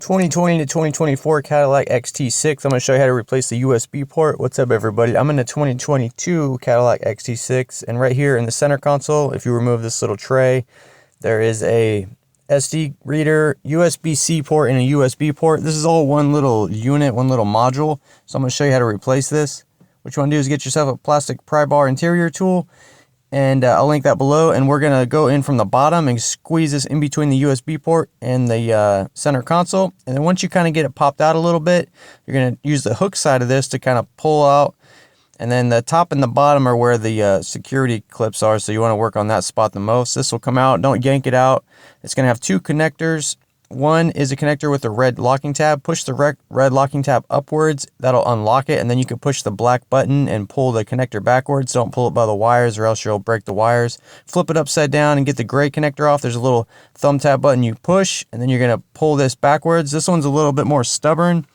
2020 to 2024 Cadillac XT6. I'm going to show you how to replace the USB port. What's up, everybody? I'm in the 2022 Cadillac XT6, and right here in the center console, if you remove this little tray, there is a SD reader, USB-C port, and a USB port. This is all one little unit, one little module. So I'm going to show you how to replace this. What you want to do is get yourself a plastic pry bar interior tool, and I'll link that below. And we're going to go in from the bottom and squeeze this in between the USB port and the center console. And then once you kind of get it popped out a little bit, you're going to use the hook side of this to kind of pull out. And then the top and the bottom are where the security clips are, so you want to work on that spot the most. This will come out. Don't yank it out. It's going to have two connectors. One is a connector with a red locking tab. Push the red locking tab upwards. That'll unlock it, and then you can push the black button and pull the connector backwards. Don't pull it by the wires or else you'll break the wires. Flip it upside down and get the gray connector off. There's a little thumb tab button you push, and then you're going to pull this backwards. This one's a little bit more stubborn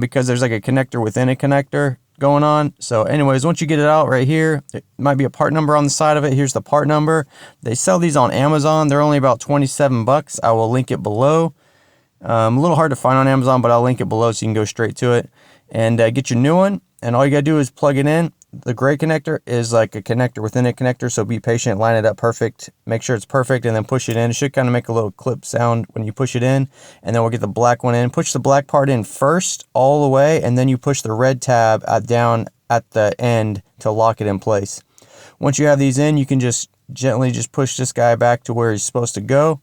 because there's like a connector within a connector going on. So anyways, once you get it out right here, it might be a part number on the side of it. Here's the part number. They sell these on Amazon. They're only about 27 bucks. I will link it below. A little hard to find on Amazon, but I'll link it below so you can go straight to it and get your new one. And all you gotta do is plug it in. The gray connector is like a connector within a connector, so be patient, line it up perfect, make sure it's perfect, and then push it in. It should kind of make a little clip sound when you push it in. And then we'll get the black one in. Push the black part in first all the way, and then you push the red tab down at the end to lock it in place. Once you have these in, you can just gently just push this guy back to where he's supposed to go,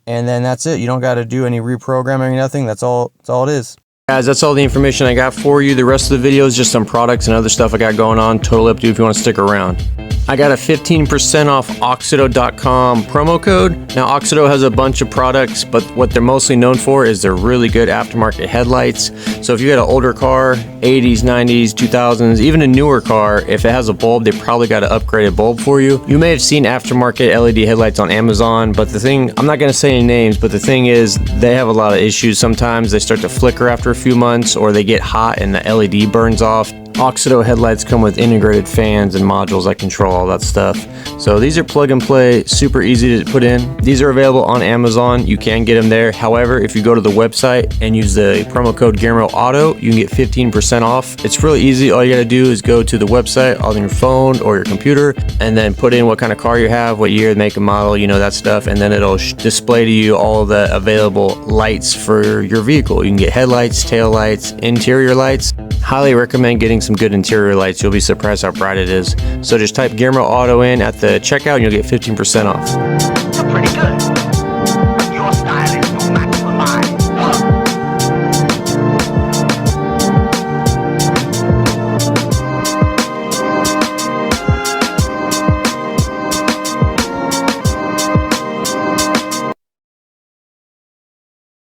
and then that's it. You don't got to do any reprogramming or nothing. That's all it is. Guys, that's all the information I got for you. The rest of the video is just some products and other stuff I got going on. Totally up to you if you want to stick around. I got a 15% off AUXITO.com promo code. Now, AUXITO has a bunch of products, but what they're mostly known for is their really good aftermarket headlights. So if you got an older car, 80s, 90s, 2000s, even a newer car, if it has a bulb, they probably got an upgraded bulb for you. You may have seen aftermarket LED headlights on Amazon, but the thing, I'm not going to say any names, but the thing is they have a lot of issues. Sometimes they start to flicker after a few months, or they get hot and the LED burns off. AUXITO headlights come with integrated fans and modules that control all that stuff. So these are plug and play, super easy to put in. These are available on Amazon. You can get them there. However, if you go to the website and use the promo code GearmoAuto, you can get 15% off. It's really easy. All you got to do is go to the website on your phone or your computer and then put in what kind of car you have, what year, make and model, you know, that stuff. And then it'll display to you all the available lights for your vehicle. You can get headlights, tail lights, interior lights. Highly recommend getting some good interior lights. You'll be surprised how bright it is. So just type GearmoAuto in at the checkout and you'll get 15% off.